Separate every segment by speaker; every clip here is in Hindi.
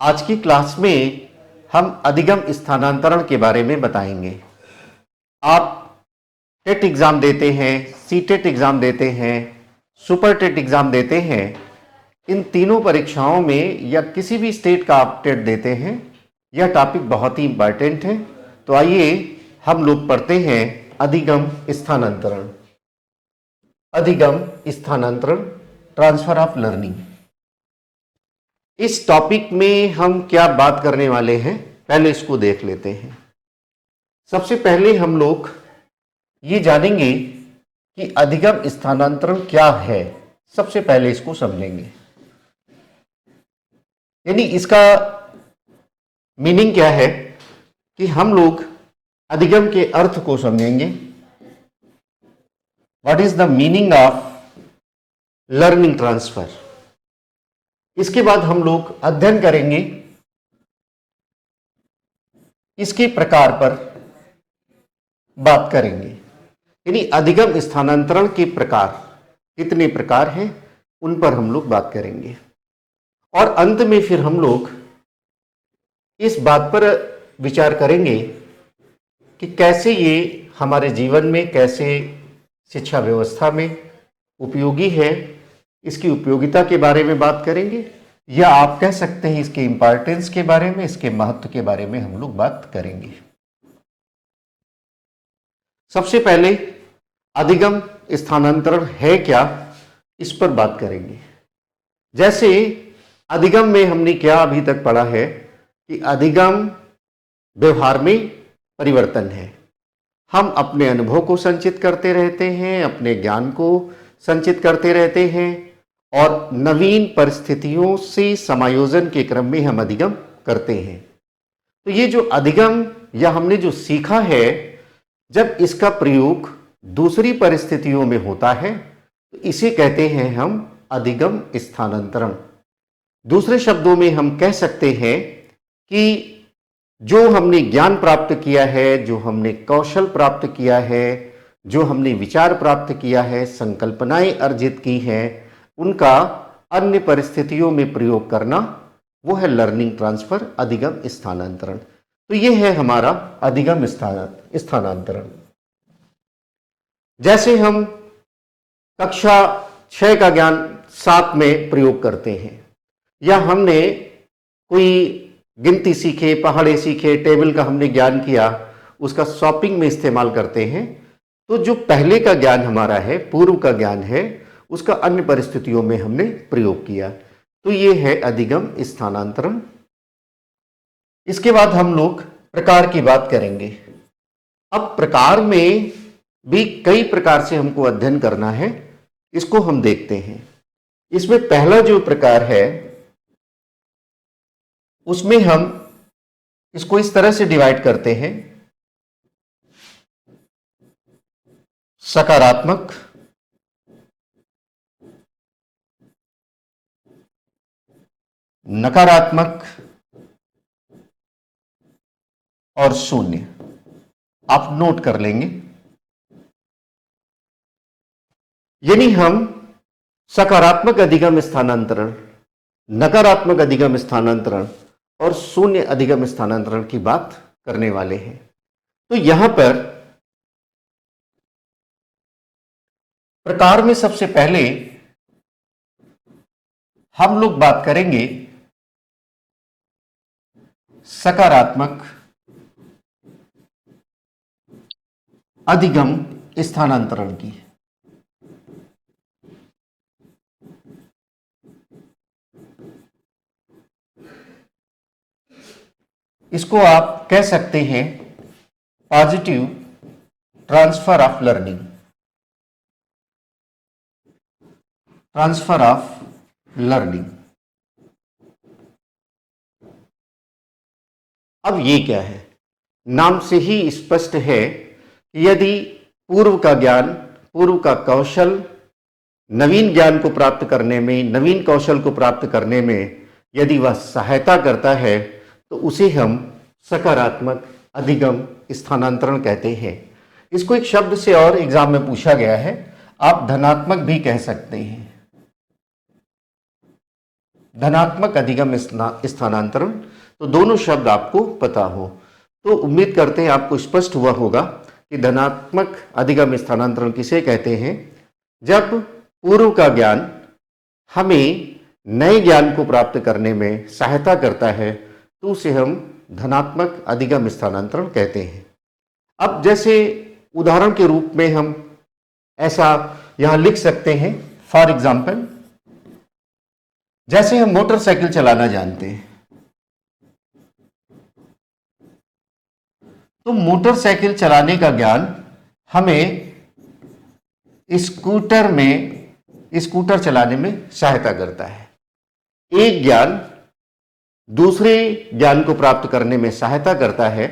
Speaker 1: आज की क्लास में हम अधिगम स्थानांतरण के बारे में बताएंगे। आप टेट एग्जाम देते हैं, सीटेट एग्जाम देते हैं, सुपर टेट एग्जाम देते हैं। इन तीनों परीक्षाओं में या किसी भी स्टेट का आप टेट देते हैं, यह टॉपिक बहुत ही इंपॉर्टेंट है। तो आइए हम लोग पढ़ते हैं अधिगम स्थानांतरण। अधिगम स्थानांतरण, ट्रांसफर ऑफ लर्निंग। इस टॉपिक में हम क्या बात करने वाले हैं, पहले इसको देख लेते हैं। सबसे पहले हम लोग ये जानेंगे कि अधिगम स्थानांतरण क्या है। सबसे पहले इसको समझेंगे, यानी इसका मीनिंग क्या है कि हम लोग अधिगम के अर्थ को समझेंगे। What is the meaning of learning transfer. इसके बाद हम लोग अध्ययन करेंगे इसके प्रकार पर बात करेंगे, यानी अधिगम स्थानांतरण के प्रकार कितने प्रकार हैं उन पर हम लोग बात करेंगे। और अंत में फिर हम लोग इस बात पर विचार करेंगे कि कैसे ये हमारे जीवन में, कैसे शिक्षा व्यवस्था में उपयोगी है। इसकी उपयोगिता के बारे में बात करेंगे, या आप कह सकते हैं इसके इंपॉर्टेंस के बारे में, इसके महत्व के बारे में हम लोग बात करेंगे। सबसे पहले अधिगम स्थानांतरण है क्या, इस पर बात करेंगे। जैसे अधिगम में हमने क्या अभी तक पढ़ा है कि अधिगम व्यवहार में परिवर्तन है। हम अपने अनुभव को संचित करते रहते हैं, अपने ज्ञान को संचित करते रहते हैं, और नवीन परिस्थितियों से समायोजन के क्रम में हम अधिगम करते हैं। तो ये जो अधिगम या हमने जो सीखा है, जब इसका प्रयोग दूसरी परिस्थितियों में होता है तो इसे कहते हैं हम अधिगम स्थानांतरण। दूसरे शब्दों में हम कह सकते हैं कि जो हमने ज्ञान प्राप्त किया है, जो हमने कौशल प्राप्त किया है, जो हमने विचार प्राप्त किया है, संकल्पनाएं अर्जित की हैं, उनका अन्य परिस्थितियों में प्रयोग करना, वो है लर्निंग ट्रांसफर, अधिगम स्थानांतरण। तो ये है हमारा अधिगम स्थानांतरण। जैसे हम कक्षा 6 का ज्ञान 7 में प्रयोग करते हैं, या हमने कोई गिनती सीखे, पहाड़े सीखे, टेबल का हमने ज्ञान किया, उसका शॉपिंग में इस्तेमाल करते हैं, तो जो पहले का ज्ञान हमारा है, पूर्व का ज्ञान है, उसका अन्य परिस्थितियों में हमने प्रयोग किया। तो ये है अधिगम स्थानांतरण। इसके बाद हम लोग प्रकार की बात करेंगे। अब प्रकार में भी कई प्रकार से हमको अध्ययन करना है, इसको हम देखते हैं। इसमें पहला जो प्रकार है, उसमें हम इसको इस तरह से डिवाइड करते हैं: सकारात्मक, नकारात्मक और शून्य। आप नोट कर लेंगे, यानी हम सकारात्मक अधिगम स्थानांतरण, नकारात्मक अधिगम स्थानांतरण और शून्य अधिगम स्थानांतरण की बात करने वाले हैं। तो यहां पर प्रकार में सबसे पहले हम लोग बात करेंगे सकारात्मक अधिगम स्थानांतरण की। इसको आप कह सकते हैं positive transfer of learning, transfer of learning. अब ये क्या है, नाम से ही स्पष्ट है कि यदि पूर्व का ज्ञान, पूर्व का कौशल नवीन ज्ञान को प्राप्त करने में, नवीन कौशल को प्राप्त करने में यदि वह सहायता करता है, तो उसे हम सकारात्मक अधिगम स्थानांतरण कहते हैं। इसको एक शब्द से और एग्जाम में पूछा गया है, आप धनात्मक भी कह सकते हैं। धनात्मक अधिगम स्थानांतरण, तो दोनों शब्द आपको पता हो। तो उम्मीद करते हैं आपको स्पष्ट हुआ होगा कि धनात्मक अधिगम स्थानांतरण किसे कहते हैं। जब पूर्व का ज्ञान हमें नए ज्ञान को प्राप्त करने में सहायता करता है तो उसे हम धनात्मक अधिगम स्थानांतरण कहते हैं। अब जैसे उदाहरण के रूप में हम ऐसा यहां लिख सकते हैं, फॉर एग्जाम्पल, जैसे हम मोटरसाइकिल चलाना जानते हैं तो मोटरसाइकिल चलाने का ज्ञान हमें स्कूटर चलाने में सहायता करता है। एक ज्ञान दूसरे ज्ञान को प्राप्त करने में सहायता करता है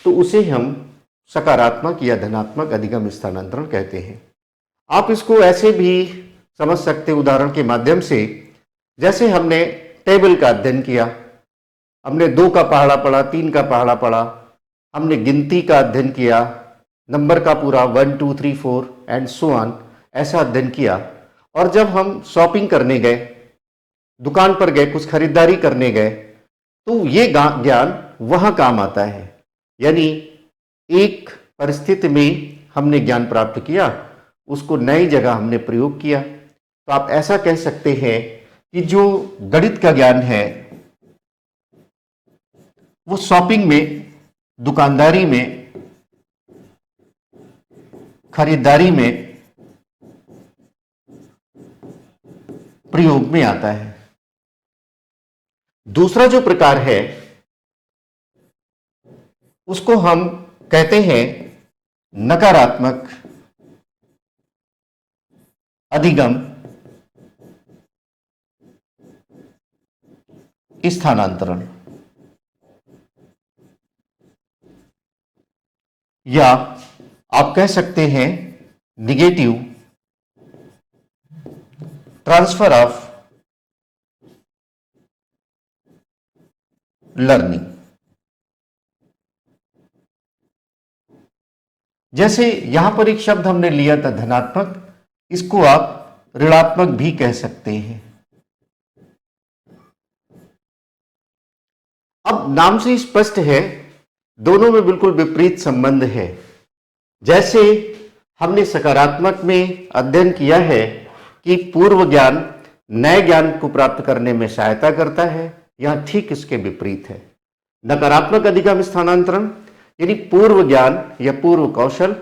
Speaker 1: तो उसे हम सकारात्मक या धनात्मक अधिगम स्थानांतरण कहते हैं। आप इसको ऐसे भी समझ सकते उदाहरण के माध्यम से, जैसे हमने टेबल का अध्ययन किया, हमने 2 का पहाड़ा पढ़ा, 3 का पहाड़ा पढ़ा, हमने गिनती का अध्ययन किया, नंबर का पूरा 1 2 3 4 एंड सो ऑन, ऐसा अध्ययन किया। और जब हम शॉपिंग करने गए, दुकान पर गए, कुछ खरीदारी करने गए, तो ये ज्ञान वहां काम आता है। यानी एक परिस्थिति में हमने ज्ञान प्राप्त किया, उसको नई जगह हमने प्रयोग किया। तो आप ऐसा कह सकते हैं कि जो गणित का ज्ञान है वो शॉपिंग में, दुकानदारी में, खरीदारी में प्रयोग में आता है। दूसरा जो प्रकार है उसको हम कहते हैं नकारात्मक अधिगम स्थानांतरण, या आप कह सकते हैं निगेटिव ट्रांसफर ऑफ लर्निंग। जैसे यहां पर एक शब्द हमने लिया था धनात्मक, इसको आप ऋणात्मक भी कह सकते हैं। अब नाम से स्पष्ट है दोनों में बिल्कुल विपरीत संबंध है। जैसे हमने सकारात्मक में अध्ययन किया है कि पूर्व ज्ञान नए ज्ञान को प्राप्त करने में सहायता करता है, यहां ठीक इसके विपरीत है। नकारात्मक अधिगम स्थानांतरण यानी पूर्व ज्ञान या पूर्व कौशल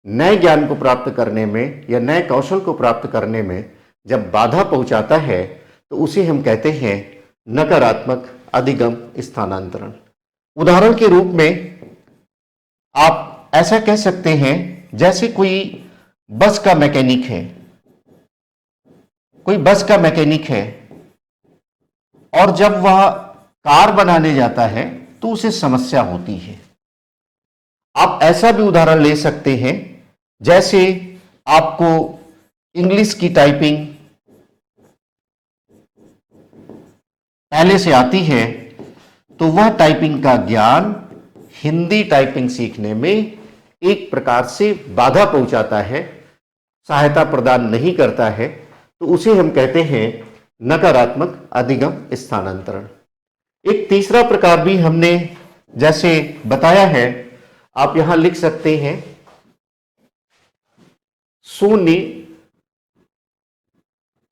Speaker 1: नए ज्ञान को प्राप्त करने में या नए कौशल को प्राप्त करने में जब बाधा पहुंचाता है तो उसे हम कहते हैं नकारात्मक अधिगम स्थानांतरण। उदाहरण के रूप में आप ऐसा कह सकते हैं, जैसे कोई बस का मैकेनिक है, कोई बस का मैकेनिक है और जब वह कार बनाने जाता है तो उसे समस्या होती है। आप ऐसा भी उदाहरण ले सकते हैं, जैसे आपको इंग्लिश की टाइपिंग पहले से आती है तो वह टाइपिंग का ज्ञान हिंदी टाइपिंग सीखने में एक प्रकार से बाधा पहुंचाता है, सहायता प्रदान नहीं करता है, तो उसे हम कहते हैं नकारात्मक अधिगम स्थानांतरण। एक तीसरा प्रकार भी हमने जैसे बताया है, आप यहां लिख सकते हैं शून्य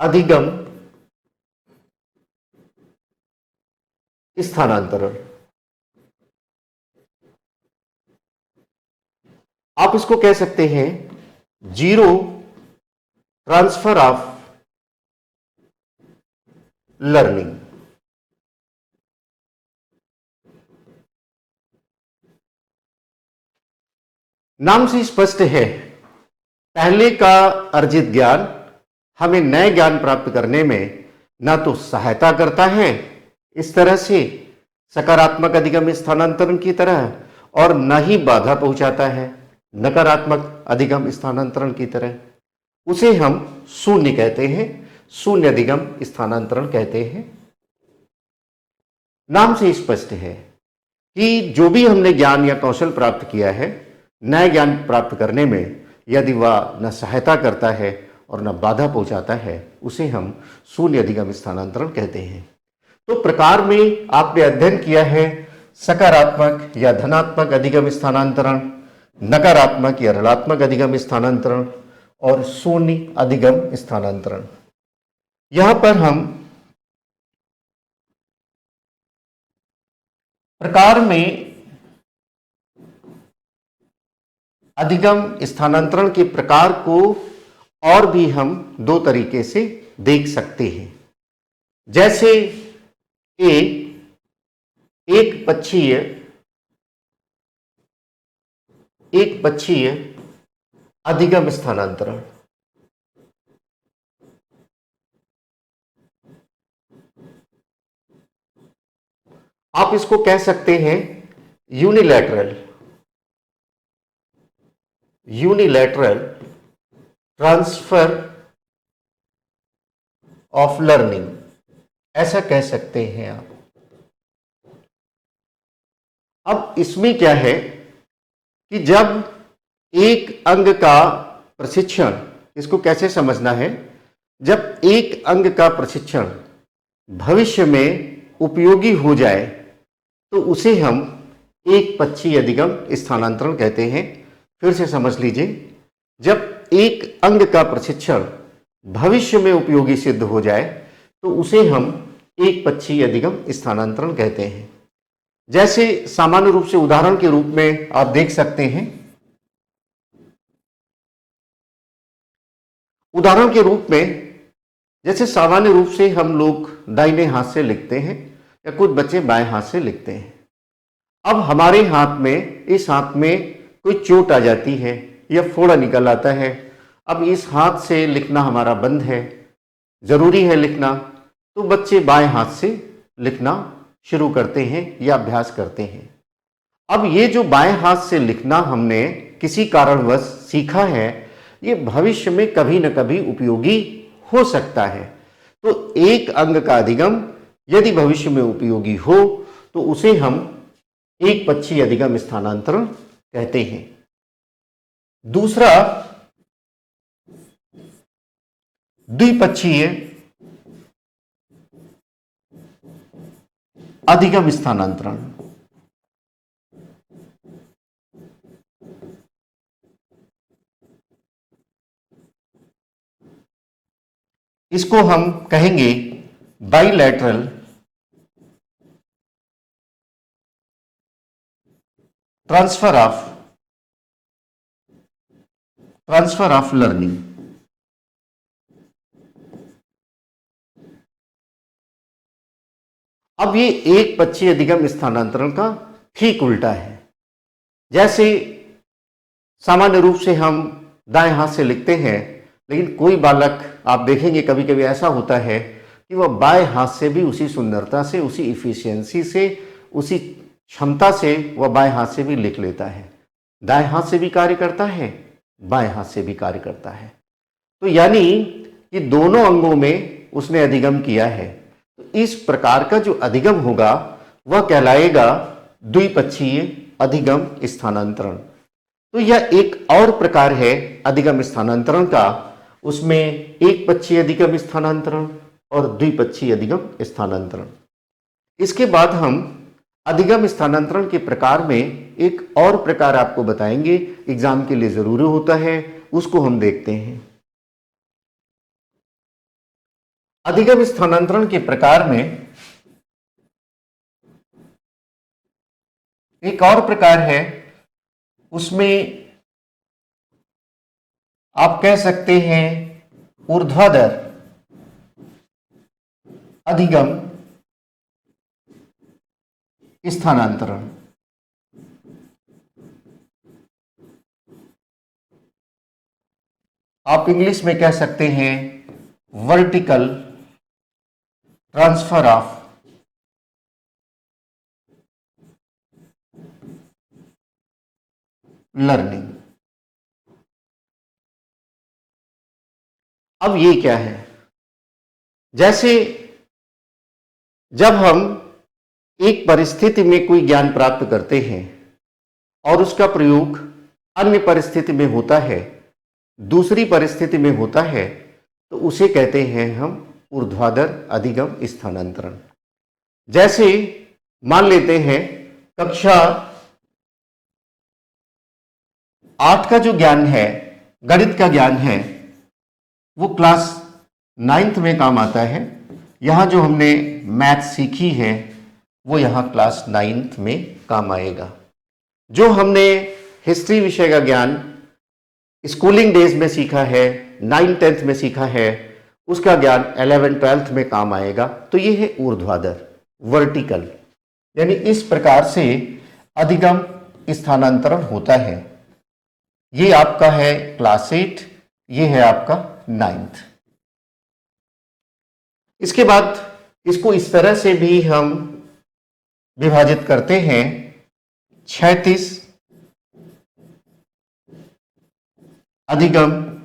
Speaker 1: अधिगम स्थानांतरण। आप इसको कह सकते हैं जीरो ट्रांसफर ऑफ लर्निंग। नाम से स्पष्ट है, पहले का अर्जित ज्ञान हमें नए ज्ञान प्राप्त करने में ना तो सहायता करता है इस तरह से सकारात्मक अधिगम स्थानांतरण की तरह, और न ही बाधा पहुंचाता है नकारात्मक अधिगम स्थानांतरण की तरह। उसे हम शून्य कहते हैं, शून्य अधिगम स्थानांतरण कहते हैं। नाम से स्पष्ट है कि जो भी हमने ज्ञान या कौशल प्राप्त किया है, नए ज्ञान प्राप्त करने में यदि वह न सहायता करता है और न बाधा पहुंचाता है, उसे हम शून्य अधिगम स्थानांतरण कहते हैं। तो प्रकार में आपने अध्ययन किया है सकारात्मक या धनात्मक अधिगम स्थानांतरण, नकारात्मक या ऋणात्मक अधिगम स्थानांतरण और शून्य अधिगम स्थानांतरण। यहां पर हम प्रकार में अधिगम स्थानांतरण के प्रकार को और भी हम दो तरीके से देख सकते हैं। जैसे एक पक्षीय अधिगम स्थानांतरण। आप इसको कह सकते हैं यूनिलैटरल ट्रांसफर ऑफ लर्निंग, ऐसा कह सकते हैं आप। अब इसमें क्या है कि जब एक अंग का प्रशिक्षण, इसको कैसे समझना है, जब एक अंग का प्रशिक्षण भविष्य में उपयोगी हो जाए तो उसे हम एक पक्षीय अधिगम स्थानांतरण कहते हैं। फिर से समझ लीजिए, जब एक अंग का प्रशिक्षण भविष्य में उपयोगी सिद्ध हो जाए तो उसे हम एक पक्षीय अधिगम स्थानांतरण कहते हैं। जैसे सामान्य रूप से उदाहरण के रूप में आप देख सकते हैं, उदाहरण के रूप में जैसे सामान्य रूप से हम लोग दाहिने हाथ से लिखते हैं या कुछ बच्चे बाएं हाथ से लिखते हैं। अब हमारे हाथ में, इस हाथ में कोई चोट आ जाती है या फोड़ा निकल आता है। अब इस हाथ से लिखना हमारा बंद है, जरूरी है लिखना, तो बच्चे बाएं हाथ से लिखना शुरू करते हैं या अभ्यास करते हैं। अब ये जो बाएं हाथ से लिखना हमने किसी कारणवश सीखा है, ये भविष्य में कभी न कभी उपयोगी हो सकता है। तो एक अंग का अधिगम यदि भविष्य में उपयोगी हो तो उसे हम एक पक्षीय अधिगम स्थानांतरण कहते हैं। दूसरा द्विपक्षीय अधिगम स्थानांतरण। इसको हम कहेंगे बाइलैटरल ट्रांसफर ऑफ लर्निंग। अब ये एक पक्षीय अधिगम स्थानांतरण का ठीक उल्टा है। जैसे सामान्य रूप से हम दाएं हाथ से लिखते हैं, लेकिन कोई बालक आप देखेंगे कभी कभी ऐसा होता है कि वह बाएं हाथ से भी उसी सुंदरता से, उसी इफिशियंसी से, उसी क्षमता से वह बाएं हाथ से भी लिख लेता है। दाएं हाथ से भी कार्य करता है, बाएं हाथ से भी कार्य करता है। तो यानी कि दोनों अंगों में उसने अधिगम किया है। तो इस प्रकार का जो अधिगम होगा वह कहलाएगा द्विपक्षीय अधिगम स्थानांतरण। तो यह एक और प्रकार है अधिगम स्थानांतरण का, उसमें एक पक्षीय अधिगम स्थानांतरण और द्विपक्षीय अधिगम स्थानांतरण। इसके बाद हम अधिगम स्थानांतरण के प्रकार में एक और प्रकार आपको बताएंगे, एग्जाम के लिए जरूरी होता है, उसको हम देखते हैं। अधिगम स्थानांतरण के प्रकार में एक और प्रकार है, उसमें आप कह सकते हैं ऊर्ध्वाधर अधिगम स्थानांतरण। आप इंग्लिश में कह सकते हैं वर्टिकल ट्रांसफर ऑफ लर्निंग। अब ये क्या है? जैसे जब हम एक परिस्थिति में कोई ज्ञान प्राप्त करते हैं और उसका प्रयोग अन्य परिस्थिति में होता है, दूसरी परिस्थिति में होता है, तो उसे कहते हैं हम ऊर्ध्वाधर अधिगम स्थानांतरण। जैसे मान लेते हैं कक्षा 8 का जो ज्ञान है, गणित का ज्ञान है, वो क्लास 9th में काम आता है। यहां जो हमने मैथ सीखी है वो यहां क्लास 9th में काम आएगा। जो हमने हिस्ट्री विषय का ज्ञान स्कूलिंग डेज में सीखा है, 9th-10th में सीखा है, उसका ज्ञान 11th-12th में काम आएगा। तो ये है ऊर्ध्वाधर, वर्टिकल, यानी इस प्रकार से अधिगम स्थानांतरण होता है। ये आपका है क्लास 8, ये है आपका 9th। इसके बाद इसको इस तरह से भी हम विभाजित करते हैं, क्षैतिज अधिगम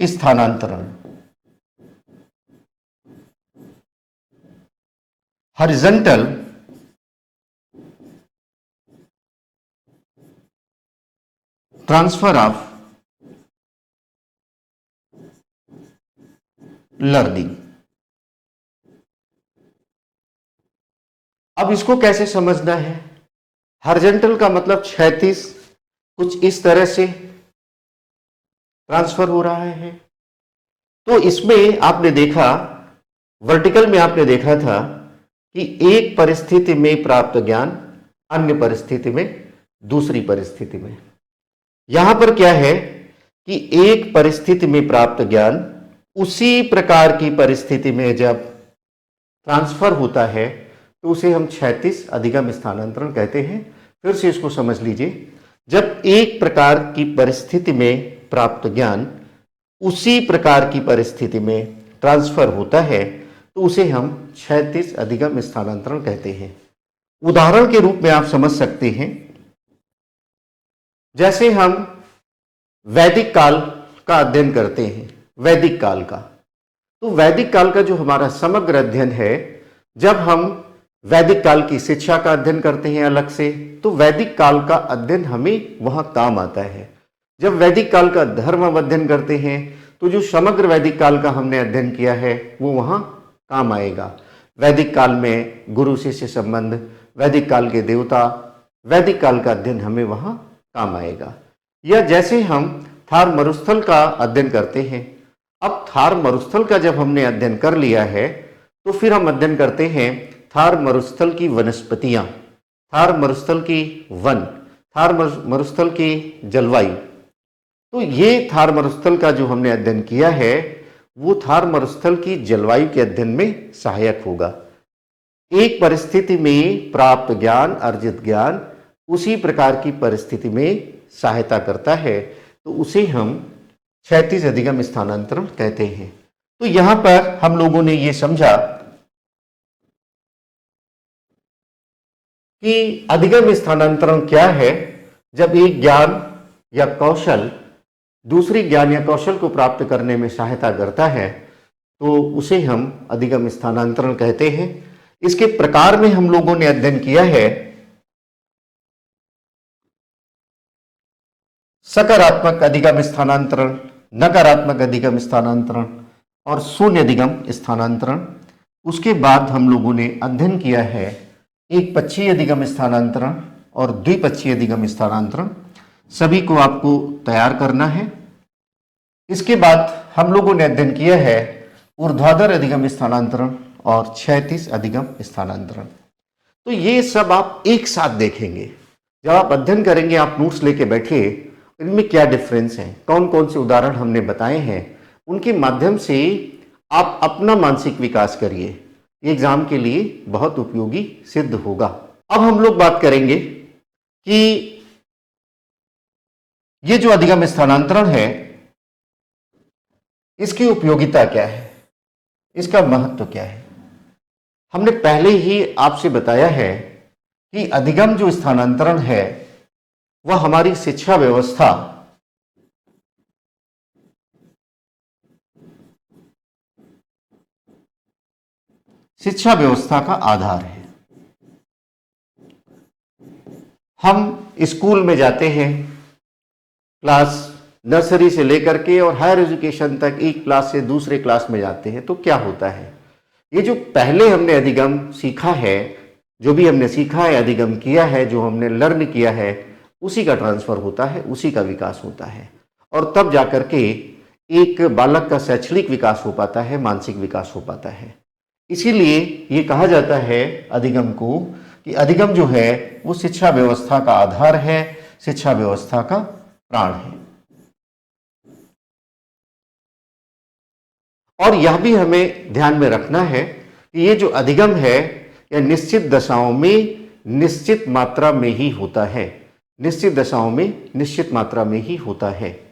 Speaker 1: स्थानांतरण, हॉरिजॉन्टल ट्रांसफर ऑफ लर्निंग। अब इसको कैसे समझना है? हॉरिजॉन्टल का मतलब क्षैतिज कुछ इस तरह से ट्रांसफर हो रहा है। तो इसमें आपने देखा, वर्टिकल में आपने देखा था कि एक परिस्थिति में प्राप्त ज्ञान अन्य परिस्थिति में, दूसरी परिस्थिति में। यहां पर क्या है कि एक परिस्थिति में प्राप्त ज्ञान उसी प्रकार की परिस्थिति में जब ट्रांसफर होता है तो उसे हम क्षैतिज अधिगम स्थानांतरण कहते हैं। फिर से इसको समझ लीजिए, जब एक प्रकार की परिस्थिति में प्राप्त ज्ञान उसी प्रकार की परिस्थिति में ट्रांसफर होता है तो उसे हम क्षैतिज अधिगम स्थानांतरण कहते हैं। उदाहरण के रूप में आप समझ सकते हैं, जैसे हम वैदिक काल का अध्ययन करते हैं, वैदिक काल का, तो वैदिक काल का जो हमारा समग्र अध्ययन है, जब हम वैदिक काल की शिक्षा का अध्ययन करते हैं अलग से, तो वैदिक काल का अध्ययन हमें वहां काम आता है। जब वैदिक काल का धर्म हम अध्ययन करते हैं तो जो समग्र वैदिक काल का हमने अध्ययन किया है वो वहां काम आएगा। वैदिक काल में गुरु शिष्य संबंध, वैदिक काल के देवता, वैदिक काल का अध्ययन हमें वहां काम आएगा। या जैसे हम थार मरुस्थल का अध्ययन करते हैं, अब थार मरुस्थल का जब हमने अध्ययन कर लिया है तो फिर हम अध्ययन करते हैं थार मरुस्थल की वनस्पतियां, थार मरुस्थल की वन, थार मरुस्थल की जलवायु। तो ये थार मरुस्थल का जो हमने अध्ययन किया है वो थार मरुस्थल की जलवायु के अध्ययन में सहायक होगा। एक परिस्थिति में प्राप्त ज्ञान, अर्जित ज्ञान उसी प्रकार की परिस्थिति में सहायता करता है, तो उसे हम क्षैतिज अधिगम स्थानांतरण कहते हैं। तो यहां पर हम लोगों ने ये समझा कि अधिगम स्थानांतरण क्या है। जब एक ज्ञान या कौशल दूसरी ज्ञान या कौशल को प्राप्त करने में सहायता करता है तो उसे हम अधिगम स्थानांतरण कहते हैं। इसके प्रकार में हम लोगों ने अध्ययन किया है सकारात्मक अधिगम स्थानांतरण, नकारात्मक अधिगम स्थानांतरण और शून्य अधिगम स्थानांतरण। उसके बाद हम लोगों ने अध्ययन किया है एक पक्षीय अधिगम स्थानांतरण और द्विपक्षीय अधिगम स्थानांतरण। सभी को आपको तैयार करना है। इसके बाद हम लोगों ने अध्ययन किया है ऊर्ध्वाधर अधिगम स्थानांतरण और क्षैतिज अधिगम स्थानांतरण। तो ये सब आप एक साथ देखेंगे जब आप अध्ययन करेंगे। आप नोट्स लेके बैठिए, इनमें क्या डिफरेंस है, कौन कौन से उदाहरण हमने बताए हैं, उनके माध्यम से आप अपना मानसिक विकास करिए। एग्जाम के लिए बहुत उपयोगी सिद्ध होगा। अब हम लोग बात करेंगे कि ये जो अधिगम स्थानांतरण है इसकी उपयोगिता क्या है, इसका महत्व क्या है। हमने पहले ही आपसे बताया है कि अधिगम जो स्थानांतरण है वह हमारी शिक्षा व्यवस्था का आधार है। हम स्कूल में जाते हैं, क्लास नर्सरी से लेकर के और हायर एजुकेशन तक एक क्लास से दूसरे क्लास में जाते हैं, तो क्या होता है ये जो पहले हमने अधिगम सीखा है, जो भी हमने सीखा है, अधिगम किया है, जो हमने लर्न किया है, उसी का ट्रांसफर होता है, उसी का विकास होता है, और तब जाकर के एक बालक का शैक्षणिक विकास हो पाता है, मानसिक विकास हो पाता है। इसीलिए ये कहा जाता है अधिगम को कि अधिगम जो है वो शिक्षा व्यवस्था का आधार है, शिक्षा व्यवस्था का प्राण है। और यह भी हमें ध्यान में रखना है कि ये जो अधिगम है यह निश्चित दशाओं में निश्चित मात्रा में ही होता है, निश्चित दशाओं में निश्चित मात्रा में ही होता है।